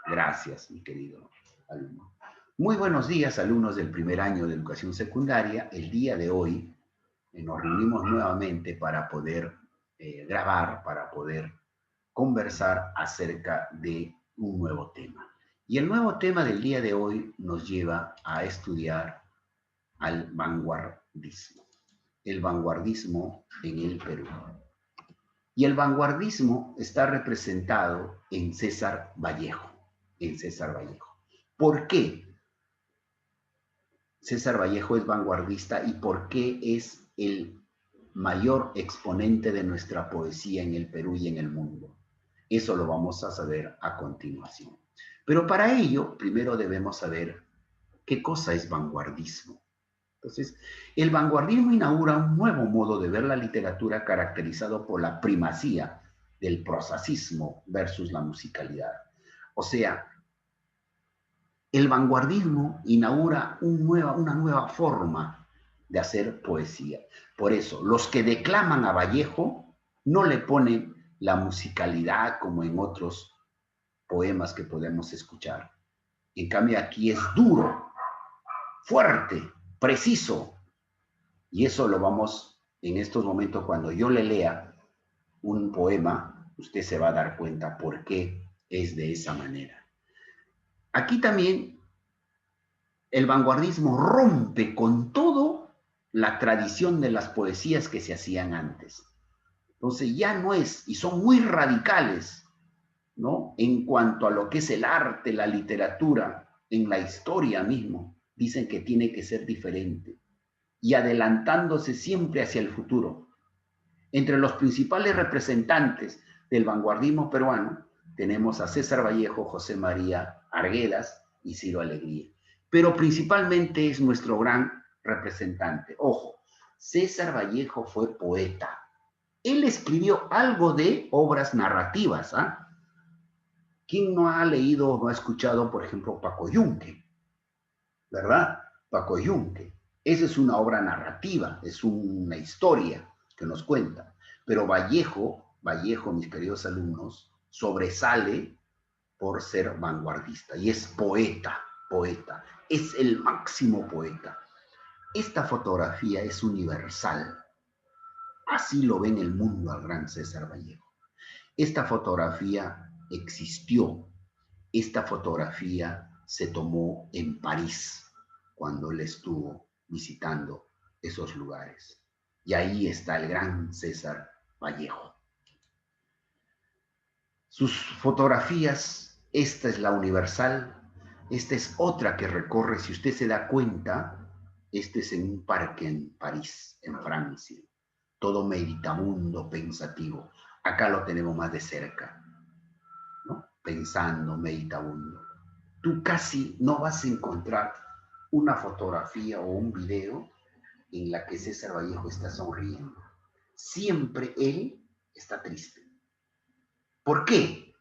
Gracias, mi querido alumno. Muy buenos días, alumnos del primer año de educación secundaria. El día de hoy nos reunimos nuevamente para poder grabar, para poder conversar acerca de un nuevo tema. Y el nuevo tema del día de hoy nos lleva a estudiar al vanguardismo. El vanguardismo en el Perú. Y el vanguardismo está representado en César Vallejo. En César Vallejo. ¿Por qué César Vallejo es vanguardista y por qué es el mayor exponente de nuestra poesía en el Perú y en el mundo? Eso lo vamos a saber a continuación. Pero para ello, primero debemos saber qué cosa es vanguardismo. Entonces, el vanguardismo inaugura un nuevo modo de ver la literatura caracterizado por la primacía del prosacismo versus la musicalidad. O sea, el vanguardismo inaugura una nueva forma de hacer poesía. Por eso, los que declaman a Vallejo no le ponen la musicalidad como en otros poemas que podemos escuchar. En cambio, aquí es duro, fuerte, preciso. Y eso lo vamos, en estos momentos, cuando yo le lea un poema, usted se va a dar cuenta por qué es de esa manera. Aquí también el vanguardismo rompe con todo la tradición de las poesías que se hacían antes. Entonces ya no es, y son muy radicales, ¿no? En cuanto a lo que es el arte, la literatura, en la historia mismo, dicen que tiene que ser diferente y adelantándose siempre hacia el futuro. Entre los principales representantes del vanguardismo peruano tenemos a César Vallejo, José María Arguedas y Ciro Alegría. Pero principalmente es nuestro gran representante. Ojo, César Vallejo fue poeta. Él escribió algo de obras narrativas. ¿Ah? ¿Quién no ha leído o no ha escuchado, por ejemplo, Paco Yunque? ¿Verdad? Paco Yunque. Esa es una obra narrativa, es una historia que nos cuenta. Pero Vallejo, mis queridos alumnos, sobresale por ser vanguardista y es poeta, poeta. Es el máximo poeta. Esta fotografía es universal. Así lo ve en el mundo al gran César Vallejo. Esta fotografía existió. Esta fotografía se tomó en París cuando él estuvo visitando esos lugares. Y ahí está el gran César Vallejo. Sus fotografías, esta es la universal, esta es otra que recorre, si usted se da cuenta, este es en un parque en París, en Francia. Todo meditabundo, pensativo. Acá lo tenemos más de cerca, ¿no? Pensando, meditabundo. Tú casi no vas a encontrar una fotografía o un video en la que César Vallejo está sonriendo. Siempre él está triste. ¿Por qué?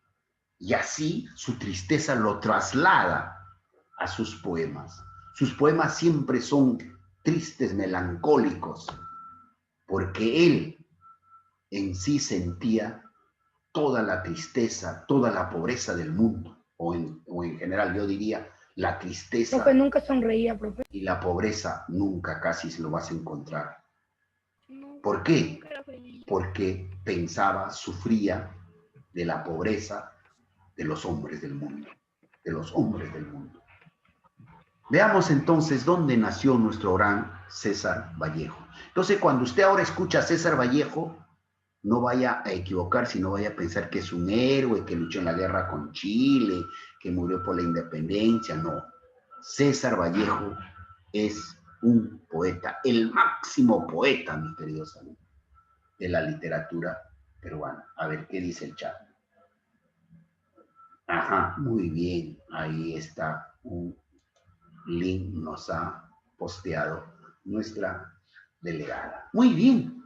Y así su tristeza lo traslada a sus poemas. Sus poemas siempre son tristes, melancólicos, porque él en sí sentía toda la tristeza, toda la pobreza del mundo, o en general yo diría la tristeza. Profe, nunca sonreía, profe. Y la pobreza nunca casi se lo vas a encontrar. No, ¿Por qué? nunca era feliz. Porque pensaba, sufría de la pobreza de los hombres del mundo, de los hombres del mundo. Veamos entonces dónde nació nuestro gran César Vallejo. Entonces, cuando usted ahora escucha a César Vallejo, no vaya a equivocarse, no vaya a pensar que es un héroe, que luchó en la guerra con Chile, que murió por la independencia, no. César Vallejo es un poeta, el máximo poeta, mis queridos amigos, de la literatura peruana. A ver, ¿qué dice el chat? Ajá, muy bien, ahí está un link, nos ha posteado nuestra delegada. Muy bien.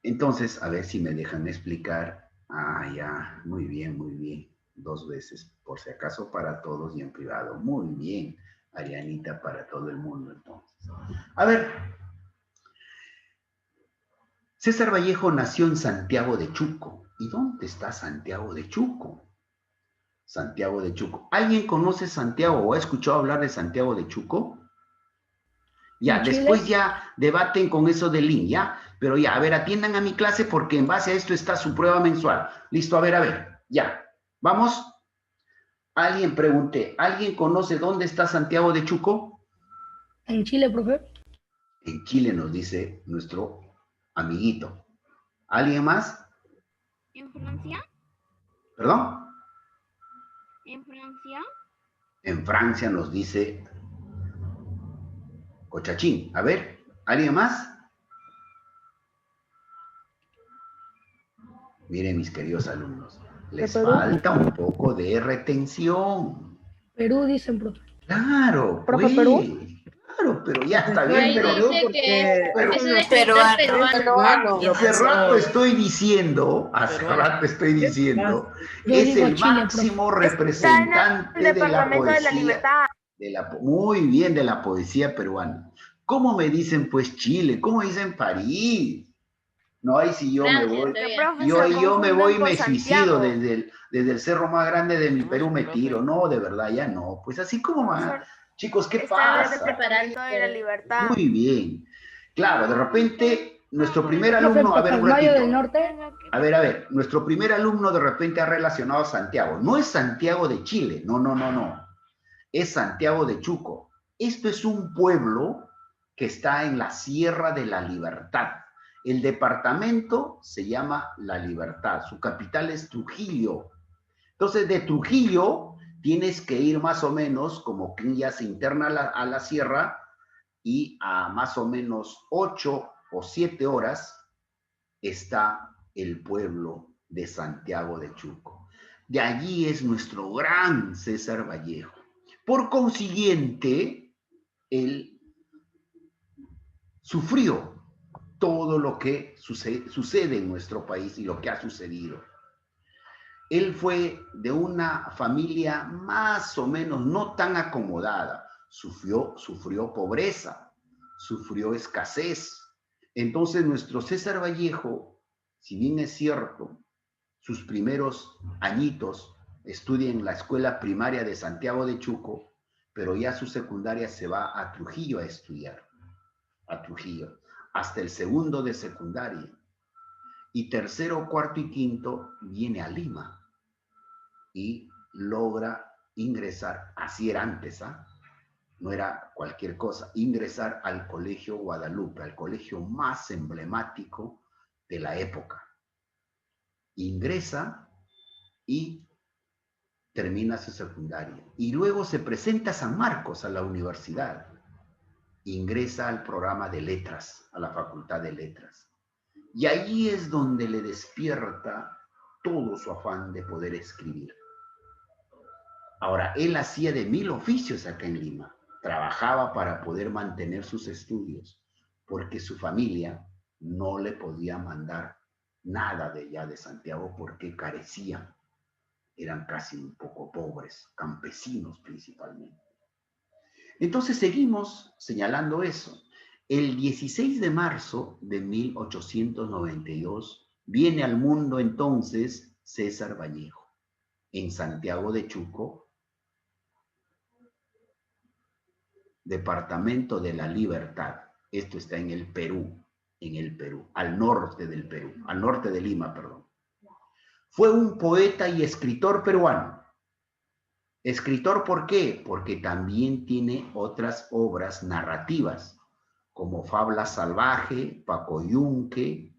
Entonces, a ver si me dejan explicar. Ah, ya, muy bien, muy bien. 2 veces, por si acaso, para todos y en privado. Muy bien, Arianita, para todo el mundo, entonces. A ver, César Vallejo nació en Santiago de Chuco. ¿Y dónde está Santiago de Chuco? Santiago de Chuco. ¿Alguien conoce Santiago o ha escuchado hablar de Santiago de Chuco? Ya, ¿En después Chile? ya debaten con eso del link, ¿ya? Pero ya, a ver, atiendan a mi clase porque en base a esto está su prueba mensual. Listo, a ver, ya. ¿Vamos? Alguien pregunté, ¿alguien conoce dónde está Santiago de Chuco? ¿En Chile, profe? En Chile, nos dice nuestro amiguito. ¿Alguien más? ¿En Francia? ¿Perdón? ¿En Francia? En Francia, nos dice Cochachín. A ver, ¿alguien más? Miren, mis queridos alumnos, les Perú? falta un poco de retención. Perú, dicen, profe. Claro, ¿Profe, pues. Perú? Claro, pero ya está Profesor, bien, Ahí pero... Perú dice que porque pero es un escritor Peruano. peruano. hace rato estoy diciendo, más Yo es digo el Chile, profe. máximo representante de la poesía, muy bien, de la poesía peruana. ¿Cómo me dicen pues Chile? ¿Cómo dicen París? No, ahí sí yo me Francia, voy. está bien. Yo me voy y me suicido desde el cerro más grande de mi Perú, me tiro. No, de verdad, ya no. Pues así como van. Chicos, ¿qué pasa? Muy bien. Claro, de repente, nuestro primer Profe, alumno, a ver, un Pacasmayo del ratito. Norte. A ver, nuestro primer alumno de repente ha relacionado a Santiago. No es Santiago de Chile, no. Es Santiago de Chuco. Esto es un pueblo que está en la Sierra de la Libertad. El departamento se llama La Libertad, su capital es Trujillo. Entonces, de Trujillo tienes que ir más o menos, como que ya se interna a la sierra, y a más o menos 8 o 7 horas está el pueblo de Santiago de Chuco. De allí es nuestro gran César Vallejo. Por consiguiente, él sufrió todo lo que sucede en nuestro país y lo que ha sucedido. Él fue de una familia más o menos no tan acomodada. Sufrió pobreza, sufrió escasez. Entonces nuestro César Vallejo, si bien es cierto, sus primeros añitos estudia en la escuela primaria de Santiago de Chuco, pero ya su secundaria se va a Trujillo a estudiar, a Trujillo, hasta el segundo de secundaria. Y tercero, cuarto y quinto viene a Lima y logra ingresar, así era antes, no era cualquier cosa, ingresar al Colegio Guadalupe, al colegio más emblemático de la época. Ingresa y termina su secundaria. Y luego se presenta a San Marcos, a la universidad. Ingresa al programa de letras, a la facultad de letras. Y allí es donde le despierta todo su afán de poder escribir. Ahora, él hacía de 1000 oficios acá en Lima. Trabajaba para poder mantener sus estudios, porque su familia no le podía mandar nada de allá de Santiago porque carecían. Eran casi un poco pobres, campesinos principalmente. Entonces seguimos señalando eso. El 16 de marzo de 1892 viene al mundo entonces César Vallejo, en Santiago de Chuco, departamento de la Libertad. Esto está en el Perú, al norte del Perú, al norte de Lima, perdón. Fue un poeta y escritor peruano. Escritor, ¿por qué? Porque también tiene otras obras narrativas, como Fabla Salvaje, Paco Yunque,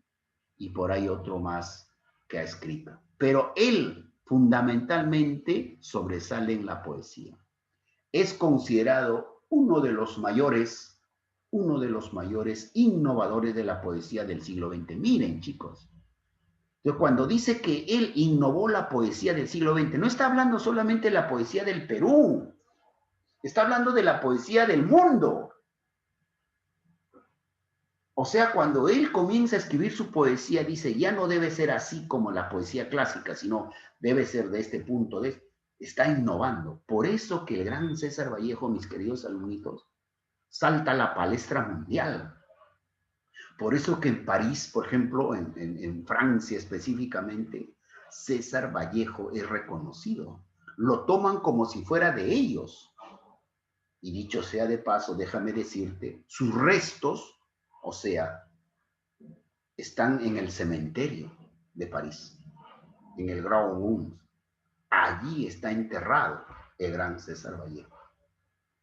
y por ahí otro más que ha escrito. Pero él fundamentalmente sobresale en la poesía. Es considerado uno de los mayores innovadores de la poesía del siglo XX. Miren, chicos. Entonces, cuando dice que él innovó la poesía del siglo XX, no está hablando solamente de la poesía del Perú, está hablando de la poesía del mundo. O sea, cuando él comienza a escribir su poesía, dice, ya no debe ser así como la poesía clásica, sino debe ser de este punto, está innovando. Por eso que el gran César Vallejo, mis queridos alumnitos, salta a la palestra mundial. Por eso que en París, por ejemplo, en Francia específicamente, César Vallejo es reconocido. lo toman como si fuera de ellos. Y dicho sea de paso, déjame decirte, sus restos, o sea, están en el cementerio de París, en el Grand Moulin. Allí está enterrado el gran César Vallejo.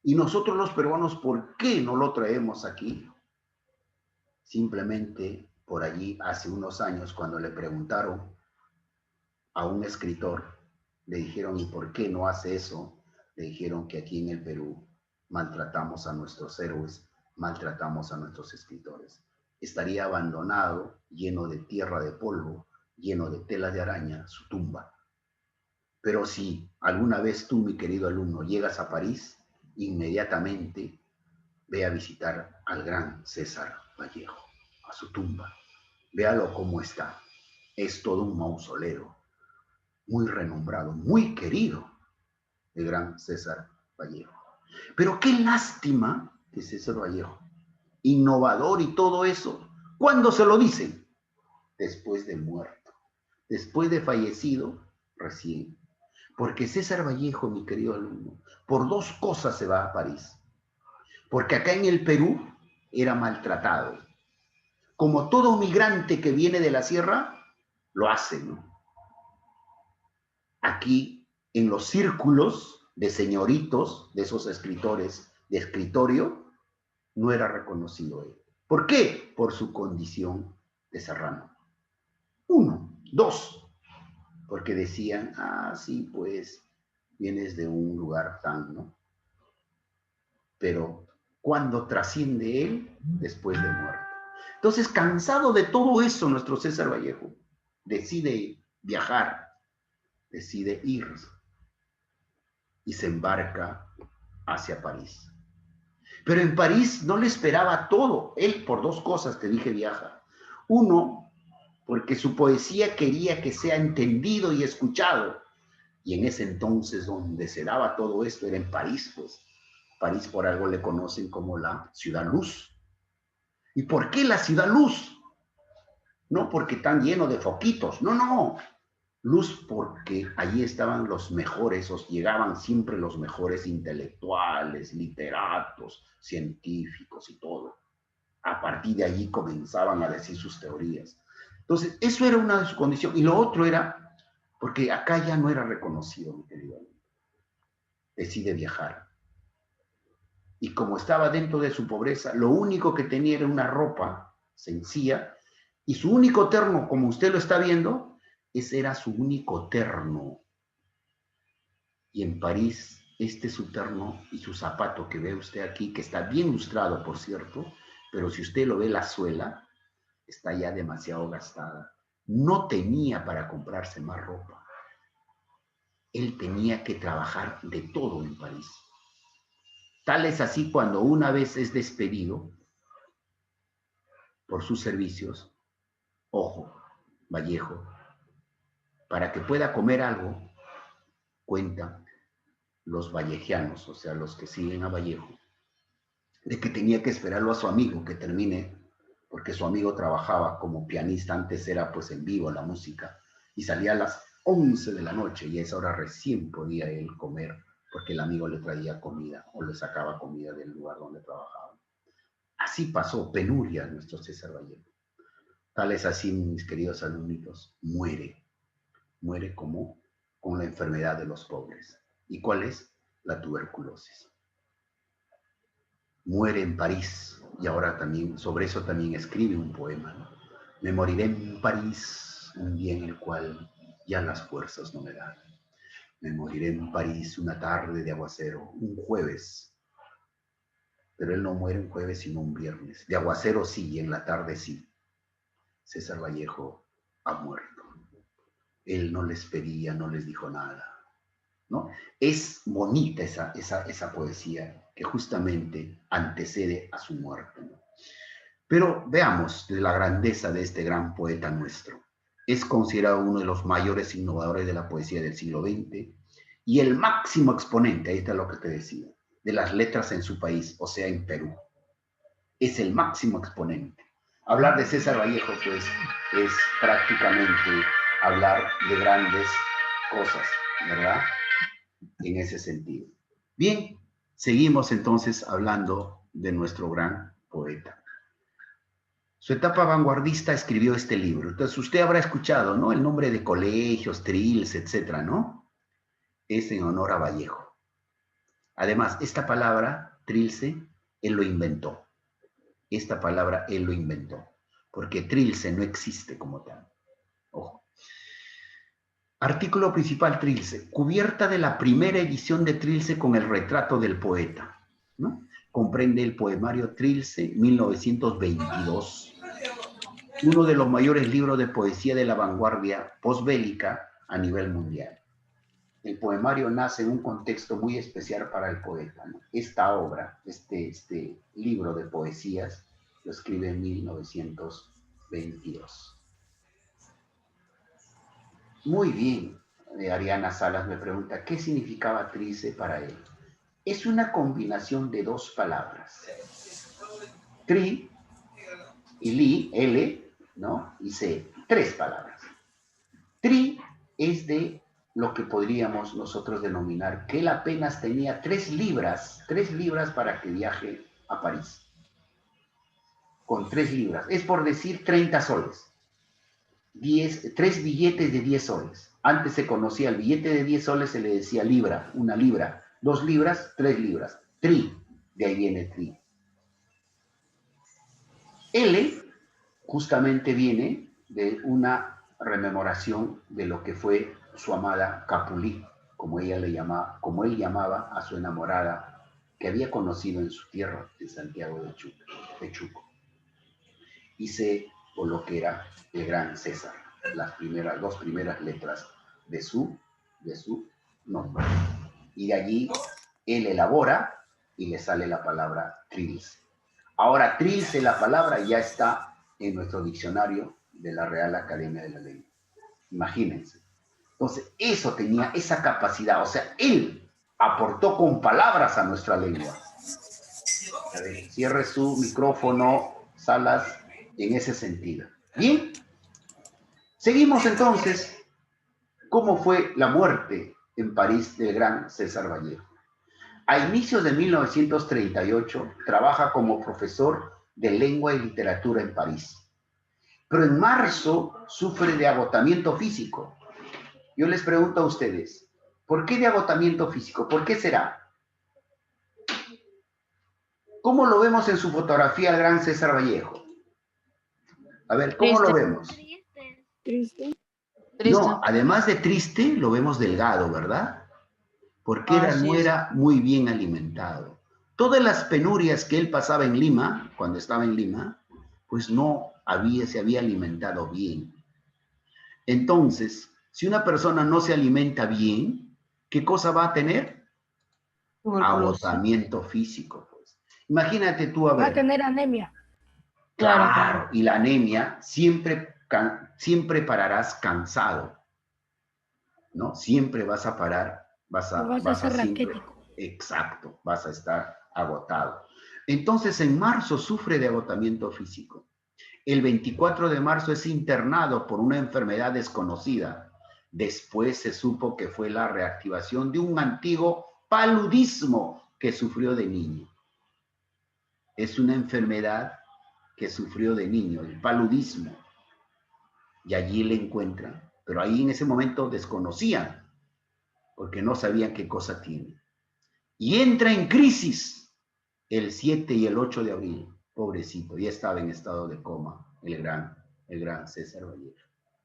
Y nosotros los peruanos, ¿por qué no lo traemos aquí? Simplemente por allí, hace unos años, cuando le preguntaron a un escritor, le dijeron, ¿y por qué no hace eso? Le dijeron que aquí en el Perú maltratamos a nuestros héroes, maltratamos a nuestros escritores. Estaría abandonado, lleno de tierra de polvo, lleno de telas de araña, su tumba. Pero si alguna vez tú, mi querido alumno, llegas a París, inmediatamente ve a visitar al gran César Vallejo, a su tumba. Véalo cómo está. Es todo un mausoleo, muy renombrado, muy querido, el gran César Vallejo. Pero qué lástima que César Vallejo, innovador y todo eso, ¿cuándo se lo dicen? Después de muerto, después de fallecido, recién. Porque César Vallejo, mi querido alumno, por dos cosas se va a París. Porque acá en el Perú era maltratado. Como todo migrante que viene de la sierra, lo hace, ¿no? Aquí, en los círculos de señoritos, de esos escritores de escritorio, no era reconocido él. ¿Por qué? Por su condición de serrano. Uno. Dos, porque decían, sí, pues, vienes de un lugar tan, ¿no? Pero, ¿cuándo trasciende él? Después de muerto. Entonces, cansado de todo eso, nuestro César Vallejo decide viajar, decide ir y se embarca hacia París. Pero en París no le esperaba todo. Él, por dos cosas, te dije, viaja. Uno, porque su poesía quería que sea entendido y escuchado. Y en ese entonces donde se daba todo esto era en París, pues. París por algo le conocen como la Ciudad Luz. ¿Y por qué la Ciudad Luz? No porque están lleno de foquitos, no. Luz porque allí estaban los mejores, os llegaban siempre los mejores intelectuales, literatos, científicos y todo. A partir de allí comenzaban a decir sus teorías. Entonces, eso era una de sus condiciones. Y lo otro era, porque acá ya no era reconocido, mi querido amigo. Decide viajar. Y como estaba dentro de su pobreza, lo único que tenía era una ropa sencilla, y su único terno, como usted lo está viendo, ese era su único terno. Y en París, este es su terno y su zapato que ve usted aquí, que está bien lustrado, por cierto, pero si usted lo ve, la suela está ya demasiado gastada. No tenía para comprarse más ropa. Él tenía que trabajar de todo en París. Tal es así cuando una vez es despedido por sus servicios, ojo, Vallejo, para que pueda comer algo, cuenta los vallejianos, o sea, los que siguen a Vallejo, de que tenía que esperarlo a su amigo que termine, porque su amigo trabajaba como pianista, antes era pues en vivo la música, y salía a las 11 de la noche, y a esa hora recién podía él comer, porque el amigo le traía comida, o le sacaba comida del lugar donde trabajaba. Así pasó penuria nuestro César Vallejo. Tal es así, mis queridos alumnitos, muere como con la enfermedad de los pobres. ¿Y cuál es? La tuberculosis. Muere en París, y ahora también, sobre eso también escribe un poema, ¿no? Me moriré en París, un día en el cual ya las fuerzas no me dan. Me moriré en París una tarde de aguacero, un jueves. Pero él no muere un jueves, sino un viernes. De aguacero sí, y en la tarde sí. César Vallejo ha muerto. Él no les pedía, no les dijo nada, ¿no? Es bonita esa poesía que justamente antecede a su muerte, ¿no? Pero veamos de la grandeza de este gran poeta nuestro. Es considerado uno de los mayores innovadores de la poesía del siglo XX y el máximo exponente, ahí está lo que te decía, de las letras en su país, o sea, en Perú. Es el máximo exponente. Hablar de César Vallejo, pues, es prácticamente hablar de grandes cosas, ¿verdad? en ese sentido. Bien, seguimos entonces hablando de nuestro gran poeta. Su etapa vanguardista escribió este libro. Entonces usted habrá escuchado, ¿no? El nombre de colegios, Trilce, etcétera, ¿no? Es en honor a Vallejo. Además, esta palabra, Trilce, él lo inventó. Esta palabra él lo inventó. Porque Trilce no existe como tal. Ojo. Artículo principal Trilce. Cubierta de la primera edición de Trilce con el retrato del poeta, ¿no? Comprende el poemario Trilce 1922, uno de los mayores libros de poesía de la vanguardia posbélica a nivel mundial. El poemario nace en un contexto muy especial para el poeta, ¿no? Esta obra, este libro de poesías, lo escribe en 1922. Muy bien, Ariana Salas me pregunta, ¿qué significaba Trilce para él? Es una combinación de dos palabras. Tri y li, L, ¿no? Y C, tres palabras. Tri es de lo que podríamos nosotros denominar que él apenas tenía 3 libras para que viaje a París. Con 3 libras. Es por decir 30 soles. 3 billetes de 10 soles. Antes se conocía el billete de 10 soles, se le decía libra, 1 libra, 2 libras, 3 libras. Tri, de ahí viene tri. L justamente viene de una rememoración de lo que fue su amada Capulí, como él llamaba a su enamorada que había conocido en su tierra, en Santiago de Chuco. Y C, por lo que era el gran César, las dos primeras letras de su nombre. Y de allí él elabora y le sale la palabra Trilce. Ahora, Trilce, la palabra ya está en nuestro diccionario de la Real Academia de la Lengua. Imagínense. Entonces, eso tenía esa capacidad. O sea, él aportó con palabras a nuestra lengua. A ver, cierre su micrófono, Salas, en ese sentido. Bien. Seguimos entonces. ¿Cómo fue la muerte en París del gran César Vallejo? A inicios de 1938, trabaja como profesor de lengua y literatura en París. Pero en marzo sufre de agotamiento físico. Yo les pregunto a ustedes, ¿por qué de agotamiento físico? ¿Por qué será? ¿Cómo lo vemos en su fotografía al gran César Vallejo? A ver, ¿cómo lo vemos? Triste. No, además de triste, lo vemos delgado, ¿verdad? Porque no era muy bien alimentado. Todas las penurias que él pasaba en Lima, cuando estaba en Lima, pues se había alimentado bien. Entonces, si una persona no se alimenta bien, ¿qué cosa va a tener? Agotamiento físico, pues. Imagínate tú, a ver. Va a tener anemia. Claro, y la anemia siempre pararás cansado, ¿no? Siempre vas a parar, vas a ser siempre, raquítico. exacto, vas a estar agotado. Entonces, en marzo sufre de agotamiento físico. El 24 de marzo es internado por una enfermedad desconocida. Después se supo que fue la reactivación de un antiguo paludismo que sufrió de niño. Es una enfermedad que sufrió de niño, el paludismo. Y allí le encuentran. Pero ahí en ese momento desconocían, porque no sabían qué cosa tiene. Y entra en crisis el 7 y el 8 de abril. Pobrecito, ya estaba en estado de coma el gran César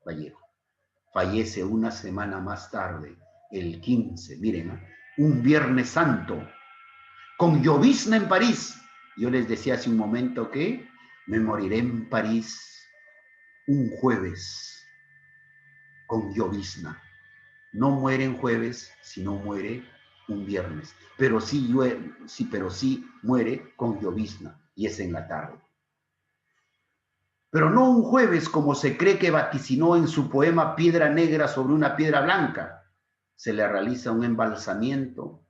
Vallejo. Fallece una semana más tarde, el 15, miren, un Viernes Santo, con llovizna en París. Yo les decía hace un momento que me moriré en París un jueves con llovizna. No muere en jueves, sino muere un viernes. Pero sí muere con llovizna, y es en la tarde. Pero no un jueves como se cree que vaticinó en su poema Piedra Negra sobre una piedra blanca. Se le realiza un embalsamiento.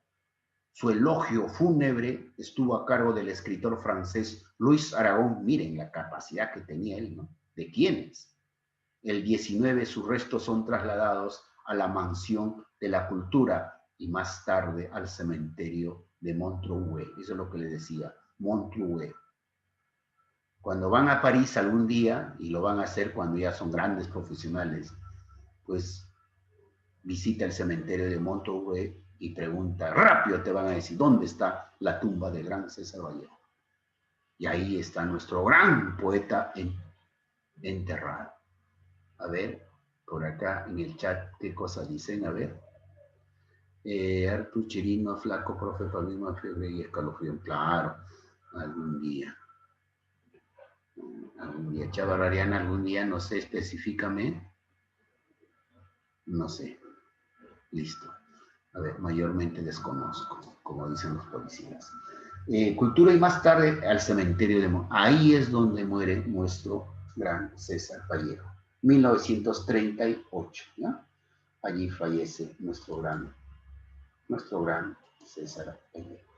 Su elogio fúnebre estuvo a cargo del escritor francés Luis Aragón. Miren la capacidad que tenía él, ¿no? ¿De quiénes? El 19 sus restos son trasladados a la Mansión de la Cultura, y más tarde al cementerio de Montreuil. Eso es lo que le decía, Montreuil. Cuando van a París algún día, y lo van a hacer cuando ya son grandes profesionales, pues visita el cementerio de Montreuil y pregunta, rápido te van a decir, ¿dónde está la tumba del gran César Vallejo? Y ahí está nuestro gran poeta enterrado. A ver, por acá en el chat, ¿qué cosas dicen? A ver. Artur Chirino, flaco, profe, palmismo, fiebre y escalofrío. Claro, algún día. Algún día. Chavarariana, algún día, no sé específicamente. No sé. Listo. A ver, mayormente desconozco, como dicen los policías. Cultura y más tarde al cementerio de ahí es donde muere nuestro gran César Vallejo. 1938, ¿ya? Allí fallece nuestro gran César Vallejo.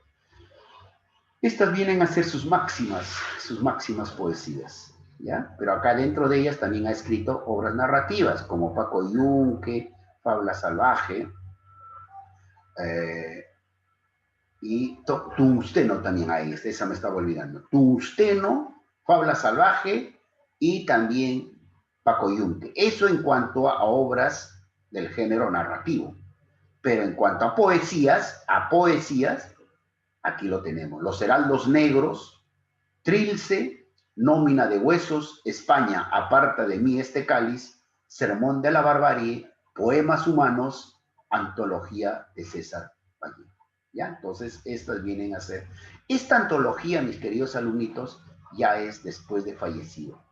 Estas vienen a ser sus máximas poesías, ¿ya? Pero acá dentro de ellas también ha escrito obras narrativas, como Paco Yunque, Fábula Salvaje, y Tungsteno también hay, esa me estaba olvidando. Tungsteno, Fábula Salvaje y también Paco Yunque. Eso en cuanto a obras del género narrativo. Pero en cuanto a poesías, aquí lo tenemos. Los Heraldos Negros, Trilce, Nómina de Huesos, España, aparta de mí este cáliz, Sermón de la Barbarie, Poemas Humanos, Antología de César Vallejo. ¿Ya? Entonces, estas vienen a ser. Esta antología, mis queridos alumnitos, ya es después de fallecido.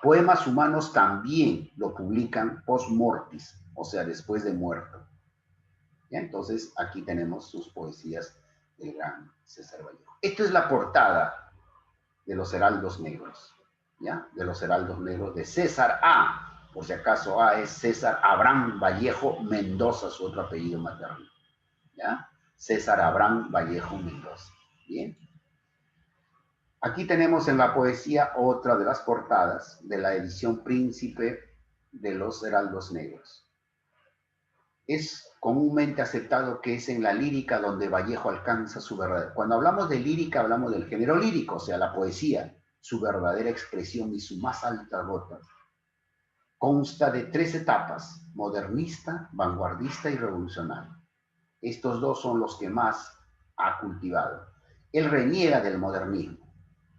Poemas Humanos también lo publican post-mortis, o sea, después de muerto. ¿Ya? Entonces, aquí tenemos sus poesías del gran César Vallejo. Esta es la portada de los Heraldos Negros, ¿ya? De los Heraldos Negros de César A. Por si acaso A es César Abraham Vallejo Mendoza, su otro apellido materno, ¿ya? César Abraham Vallejo Mendoza. Bien. Aquí tenemos en la poesía otra de las portadas de la edición Príncipe de los Heraldos Negros. Es comúnmente aceptado que es en la lírica donde Vallejo alcanza su verdadera. Cuando hablamos de lírica, hablamos del género lírico, o sea, la poesía, su verdadera expresión y su más alta gota. Consta de 3 etapas: modernista, vanguardista y revolucionario. Estos dos son los que más ha cultivado. Él reniega del modernismo,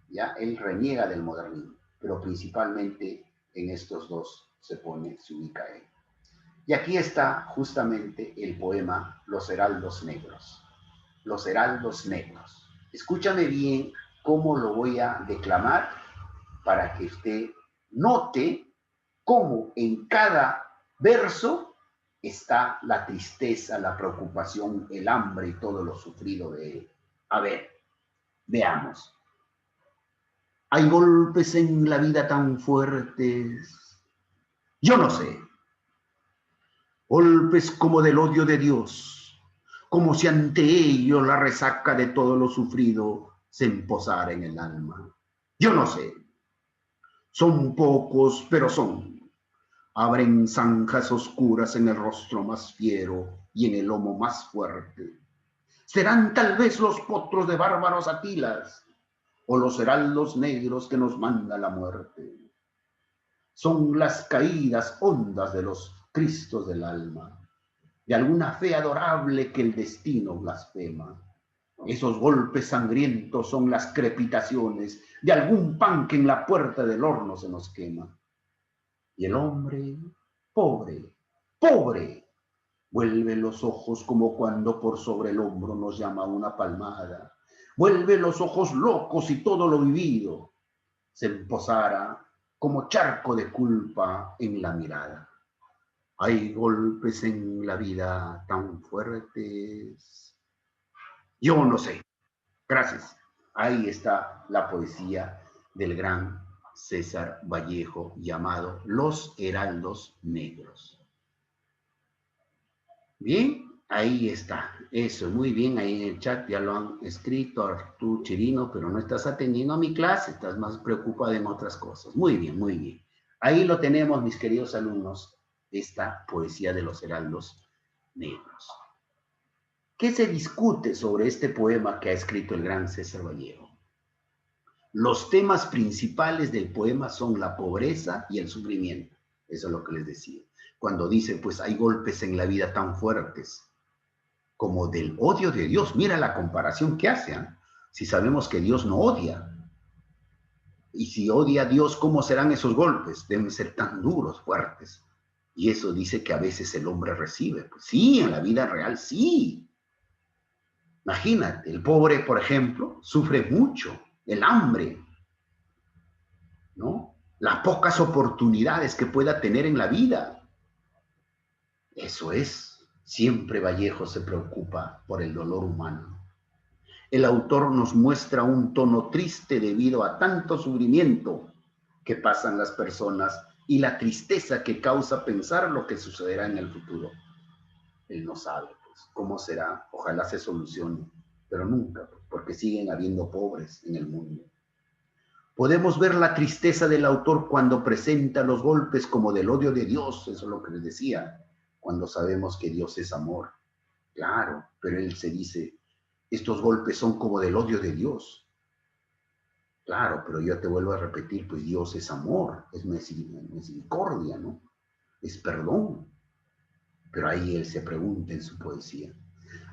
¿ya? Él reniega del modernismo, pero principalmente en estos dos se ubica él. Y aquí está justamente el poema Los Heraldos Negros. Los Heraldos Negros. Escúchame bien cómo lo voy a declamar para que usted note cómo en cada verso está la tristeza, la preocupación, el hambre y todo lo sufrido de él. A ver, veamos. Hay golpes en la vida tan fuertes. Yo no sé. Golpes como del odio de Dios, como si ante ello la resaca de todo lo sufrido se emposara en el alma. Yo no sé. Son pocos, pero son. Abren zanjas oscuras en el rostro más fiero y en el lomo más fuerte. Serán tal vez los potros de bárbaros Atilas o los heraldos negros que nos manda la muerte. Son las caídas hondas de los Cristos del alma, de alguna fe adorable que el destino blasfema. Esos golpes sangrientos son las crepitaciones de algún pan que en la puerta del horno se nos quema. Y el hombre, pobre, pobre, vuelve los ojos como cuando por sobre el hombro nos llama una palmada. Vuelve los ojos locos y todo lo vivido se emposara como charco de culpa en la mirada. Hay golpes en la vida tan fuertes. Yo no sé. Gracias. Ahí está la poesía del gran César Vallejo llamado Los Heraldos Negros. Bien, ahí está. Eso, muy bien. Ahí en el chat ya lo han escrito Artur Chirino, pero no estás atendiendo a mi clase, estás más preocupado en otras cosas. Muy bien, muy bien. Ahí lo tenemos, mis queridos alumnos, esta poesía de los Heraldos Negros. ¿Qué se discute sobre este poema que ha escrito el gran César Vallejo? Los temas principales del poema son la pobreza y el sufrimiento. Eso es lo que les decía. Cuando dice, pues hay golpes en la vida tan fuertes como del odio de Dios. Mira la comparación que hace, ¿eh? Si sabemos que Dios no odia. Y si odia a Dios, ¿cómo serán esos golpes? Deben ser tan duros, fuertes. Y eso dice que a veces el hombre recibe. Pues sí, en la vida real sí. Imagínate, el pobre, por ejemplo, sufre mucho. El hambre, ¿no? Las pocas oportunidades que pueda tener en la vida. Eso es. Siempre Vallejo se preocupa por el dolor humano. El autor nos muestra un tono triste debido a tanto sufrimiento que pasan las personas y la tristeza que causa pensar lo que sucederá en el futuro. Él no sabe, pues, cómo será. Ojalá se solucione, pero nunca, porque siguen habiendo pobres en el mundo. Podemos ver la tristeza del autor cuando presenta los golpes como del odio de Dios, eso es lo que les decía, cuando sabemos que Dios es amor. Claro, pero él se dice, estos golpes son como del odio de Dios. Claro, pero yo te vuelvo a repetir, pues Dios es amor, es misericordia, ¿no? Es perdón. Pero ahí él se pregunta en su poesía.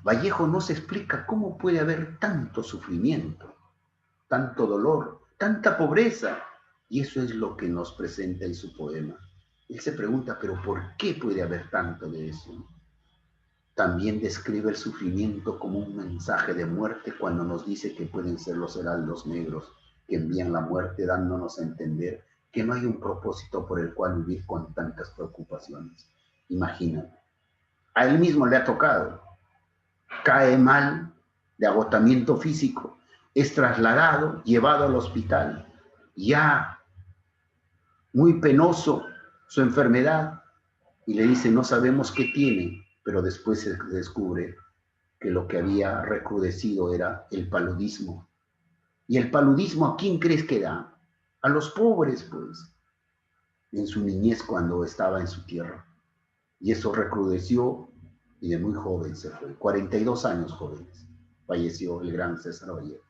Vallejo no se explica cómo puede haber tanto sufrimiento, tanto dolor, tanta pobreza. Y eso es lo que nos presenta en su poema. Él se pregunta, pero ¿por qué puede haber tanto de eso? También describe el sufrimiento como un mensaje de muerte cuando nos dice que pueden ser los heraldos negros que envían la muerte, dándonos a entender que no hay un propósito por el cual vivir con tantas preocupaciones. Imagínate. A él mismo le ha tocado. Cae mal de agotamiento físico, es trasladado, llevado al hospital, ya muy penoso su enfermedad, y le dice, no sabemos qué tiene, pero después se descubre que lo que había recrudecido era el paludismo. ¿Y el paludismo a quién crees que da? A los pobres, pues, en su niñez cuando estaba en su tierra. Y eso recrudeció y de muy joven se fue, 42 años jóvenes, falleció el gran César Vallejo.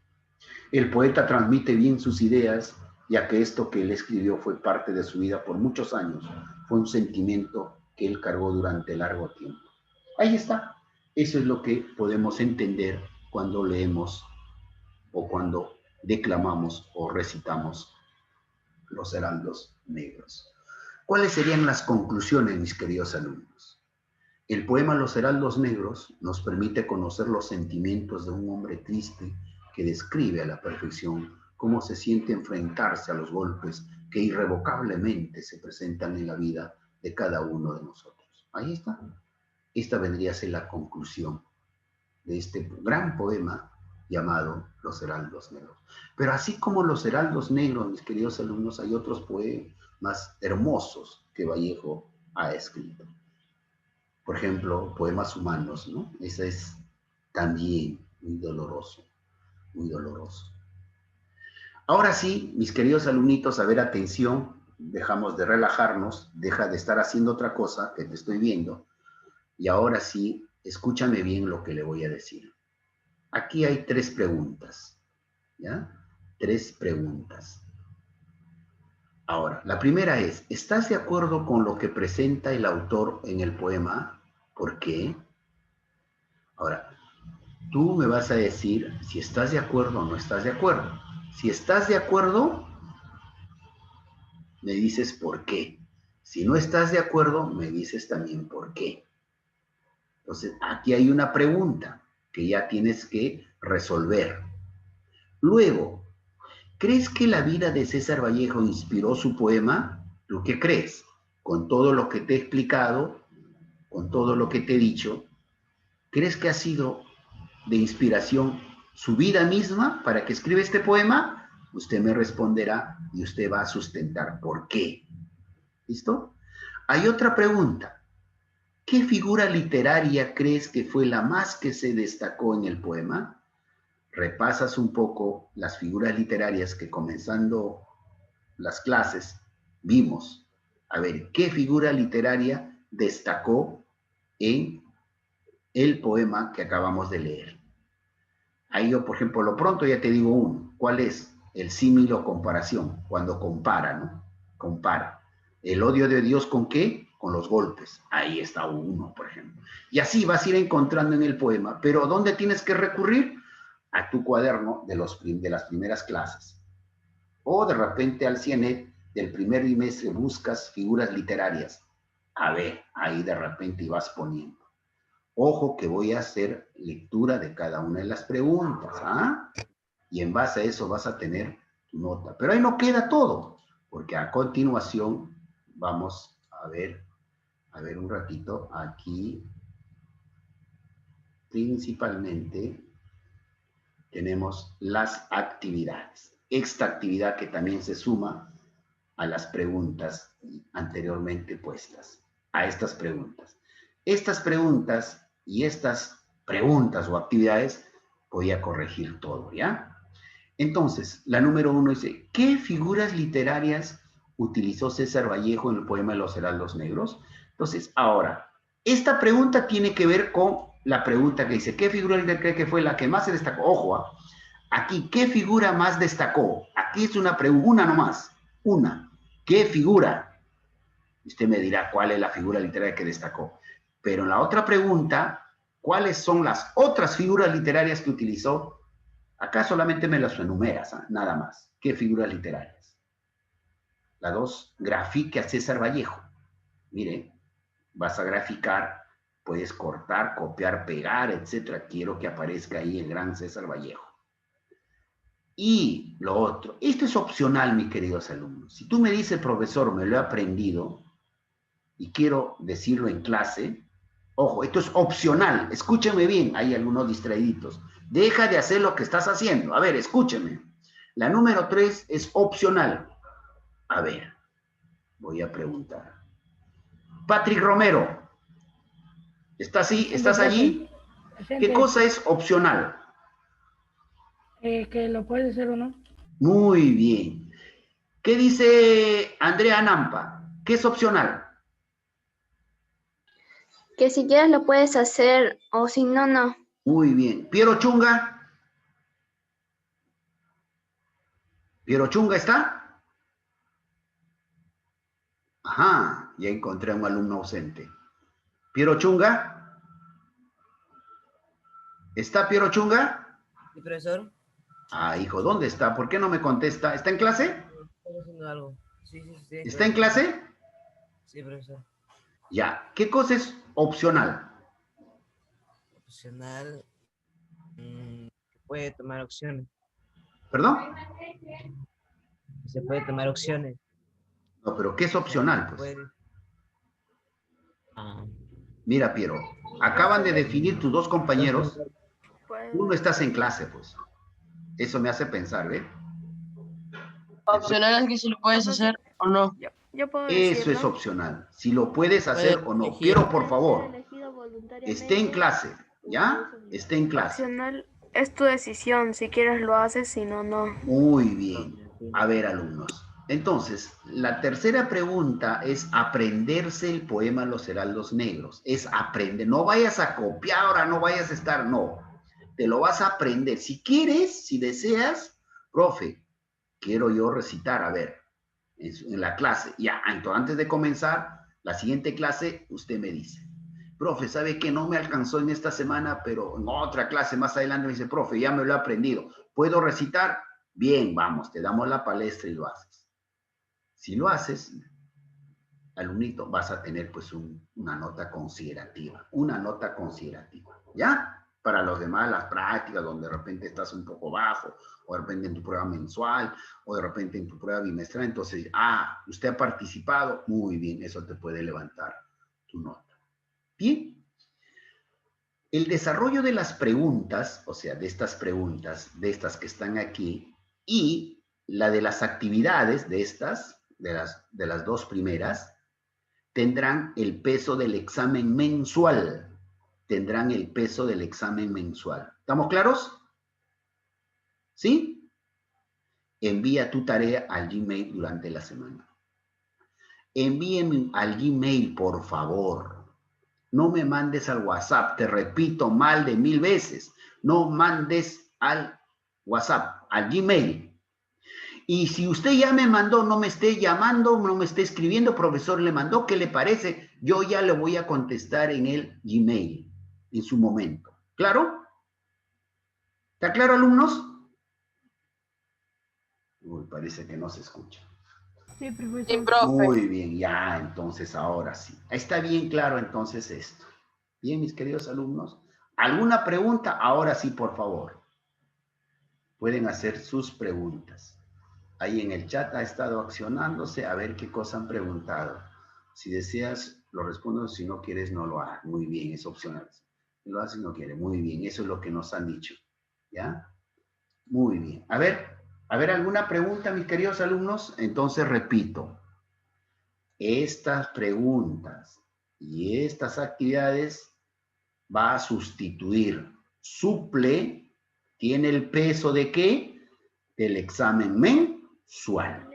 El poeta transmite bien sus ideas, ya que esto que él escribió fue parte de su vida por muchos años, fue un sentimiento que él cargó durante largo tiempo. Ahí está, eso es lo que podemos entender cuando leemos o cuando declamamos o recitamos los heraldos negros. ¿Cuáles serían las conclusiones, mis queridos alumnos? El poema Los Heraldos Negros nos permite conocer los sentimientos de un hombre triste que describe a la perfección cómo se siente enfrentarse a los golpes que irrevocablemente se presentan en la vida de cada uno de nosotros. Ahí está. Esta vendría a ser la conclusión de este gran poema llamado Los Heraldos Negros. Pero así como Los Heraldos Negros, mis queridos alumnos, hay otros poemas hermosos que Vallejo ha escrito. Por ejemplo, Poemas Humanos, ¿no? Ese es también muy doloroso, muy doloroso. Ahora sí, mis queridos alumnitos, a ver, atención, dejamos de relajarnos, deja de estar haciendo otra cosa que te estoy viendo, y ahora sí, escúchame bien lo que le voy a decir. Aquí hay 3 preguntas, ¿ya? 3 preguntas. Ahora, la primera es, ¿estás de acuerdo con lo que presenta el autor en el poema? ¿Por qué? Ahora, tú me vas a decir si estás de acuerdo o no estás de acuerdo. Si estás de acuerdo, me dices por qué. Si no estás de acuerdo, me dices también por qué. Entonces, aquí hay una pregunta que ya tienes que resolver. Luego, ¿crees que la vida de César Vallejo inspiró su poema? ¿Tú qué crees? Con todo lo que te he explicado, con todo lo que te he dicho, ¿crees que ha sido de inspiración su vida misma para que escriba este poema? Usted me responderá y usted va a sustentar por qué. ¿Listo? Hay otra pregunta. ¿Qué figura literaria crees que fue la más que se destacó en el poema? Repasas un poco las figuras literarias que comenzando las clases vimos. A ver, ¿qué figura literaria destacó en el poema que acabamos de leer. Ahí yo, por ejemplo, lo pronto ya te digo uno. ¿Cuál es? El símil o comparación, cuando compara, ¿no? Compara. ¿El odio de Dios con qué? Con los golpes. Ahí está uno, por ejemplo. Y así vas a ir encontrando en el poema. Pero ¿dónde tienes que recurrir? A tu cuaderno de las primeras clases. O de repente al CIENET del primer bimestre buscas figuras literarias. A ver, ahí de repente ibas poniendo. Ojo que voy a hacer lectura de cada una de las preguntas, ¿ah? Y en base a eso vas a tener tu nota. Pero ahí no queda todo, porque a continuación vamos a ver un ratito aquí. Principalmente tenemos las actividades. Esta actividad que también se suma a las preguntas anteriormente puestas, a estas preguntas. Estas preguntas y estas preguntas o actividades voy a corregir todo, ¿ya? Entonces, la número 1 dice, ¿qué figuras literarias utilizó César Vallejo en el poema Los Heraldos Negros? Entonces, ahora, esta pregunta tiene que ver con la pregunta que dice, ¿qué figura cree que fue la que más se destacó? Ojo, aquí, ¿qué figura más destacó? Aquí es una pregunta, una nomás, una. ¿Qué figura? Usted me dirá cuál es la figura literaria que destacó. Pero en la otra pregunta, ¿cuáles son las otras figuras literarias que utilizó? Acá solamente me las enumeras, ¿eh? Nada más. ¿Qué figuras literarias? La 2, grafique a César Vallejo. Mire, vas a graficar, puedes cortar, copiar, pegar, etcétera. Quiero que aparezca ahí el gran César Vallejo. Y lo otro, esto es opcional, mis queridos alumnos. Si tú me dices, profesor, me lo he aprendido y quiero decirlo en clase, ojo, esto es opcional, escúcheme bien, hay algunos distraíditos. Deja de hacer lo que estás haciendo. A ver, escúcheme. La número 3 es opcional. A ver, voy a preguntar. Patrick Romero, ¿estás ahí? ¿Estás allí? ¿Qué cosa es opcional? Que lo puede hacer o no. Muy bien. ¿Qué dice Andrea Nampa? ¿Qué es opcional? Que si quieres lo puedes hacer o si no, no. Muy bien. ¿Piero Chunga? ¿Piero Chunga está? Ajá, ya encontré a un alumno ausente. ¿Piero Chunga? ¿Está Piero Chunga? Sí, profesor. Ah, hijo, ¿dónde está? ¿Por qué no me contesta? ¿Está en clase? Estoy haciendo algo. Sí, sí, sí. ¿Está en clase? Sí, profesor. Ya. ¿Qué cosa es opcional? Opcional. Puede tomar opciones. ¿Perdón? Se puede tomar opciones. No, pero ¿qué es opcional? Pues? Puede. Mira, Piero, acaban de definir tus dos compañeros. Tú no estás en clase, pues. Eso me hace pensar, ¿ve? Opcional es que si lo puedes hacer o no. Yo puedo Eso es opcional. Si lo puedes hacer o no. Piero, por favor, esté en clase, ¿ya? Esté en clase. Opcional es tu decisión. Si quieres lo haces, si no, no. Muy bien. A ver, alumnos. Entonces, la tercera pregunta es aprenderse el poema Los Heraldos Negros. Es aprender. No vayas a copiar ahora, no vayas a estar, no. Te lo vas a aprender. Si quieres, si deseas, profe, quiero yo recitar, a ver, en la clase. Ya, entonces, antes de comenzar la siguiente clase, usted me dice, profe, ¿sabe que no me alcanzó en esta semana, pero en otra clase más adelante me dice, profe, ya me lo he aprendido. ¿Puedo recitar? Bien, vamos, te damos la palestra y lo haces. Si lo haces, alumnito, vas a tener pues una nota considerativa, ¿ya? Para los demás, las prácticas, donde de repente estás un poco bajo, o de repente en tu prueba mensual, o de repente en tu prueba bimestral, entonces, usted ha participado, muy bien, eso te puede levantar tu nota. Bien. El desarrollo de las preguntas, o sea, de estas preguntas, de estas que están aquí, y la de las actividades de estas, de las dos primeras, tendrán el peso del examen mensual. Tendrán el peso del examen mensual. ¿Estamos claros? ¿Sí? Envía tu tarea al Gmail durante la semana. Envíenme al Gmail, por favor, No me mandes al WhatsApp, te repito mal de 1000 veces. No mandes al WhatsApp, al Gmail. Y si usted ya me mandó, no me esté llamando, no me esté escribiendo, profesor, le mandó, ¿qué le parece? Yo ya le voy a contestar en el Gmail, en su momento. ¿Claro? ¿Está claro, alumnos? Uy, parece que no se escucha. Sí, Sí, profesor. profe. Muy bien, ya, entonces ahora sí. Está bien claro entonces esto. Bien, mis queridos alumnos. ¿Alguna pregunta? Ahora sí, por favor. Pueden hacer sus preguntas. Ahí en el chat ha estado accionándose a ver qué cosa han preguntado. Si deseas, lo respondo. Si no quieres, no lo hagas. Muy bien, es opcional. Si lo haces, no quiere. Muy bien, eso es lo que nos han dicho. ¿Ya? Muy bien. A ver, ¿alguna pregunta, mis queridos alumnos? Entonces repito. Estas preguntas y estas actividades va a sustituir. Suple tiene el peso ¿de qué? Del examen mensual.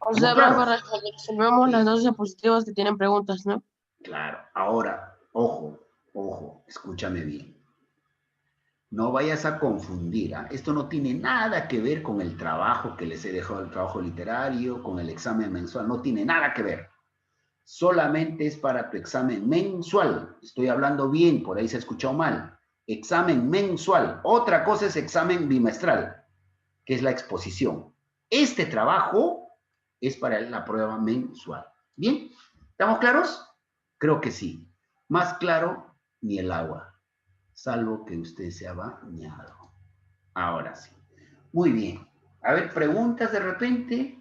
O sea, claro? profe, resolvemos las dos diapositivas que tienen preguntas, ¿no? Claro. Ahora, ojo, escúchame bien. No vayas a confundir. ¿Ah? Esto no tiene nada que ver con el trabajo que les he dejado, el trabajo literario, con el examen mensual. No tiene nada que ver. Solamente es para tu examen mensual. Estoy hablando bien, por ahí se ha escuchado mal. Examen mensual. Otra cosa es examen bimestral, que es la exposición. Este trabajo es para la prueba mensual. ¿Bien? ¿Estamos claros? Creo que sí. Más claro, ni el agua, salvo que usted se ha bañado. Ahora sí. Muy bien. A ver, preguntas de repente.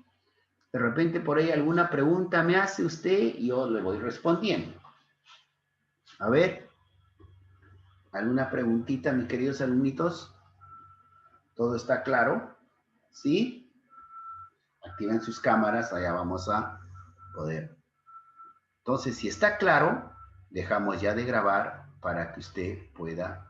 De repente por ahí alguna pregunta me hace usted y yo le voy respondiendo. A ver, ¿alguna preguntita, mis queridos alumnitos? ¿Todo está claro? ¿Sí? Activen sus cámaras, allá vamos a poder. Entonces, si está claro, dejamos ya de grabar para que usted pueda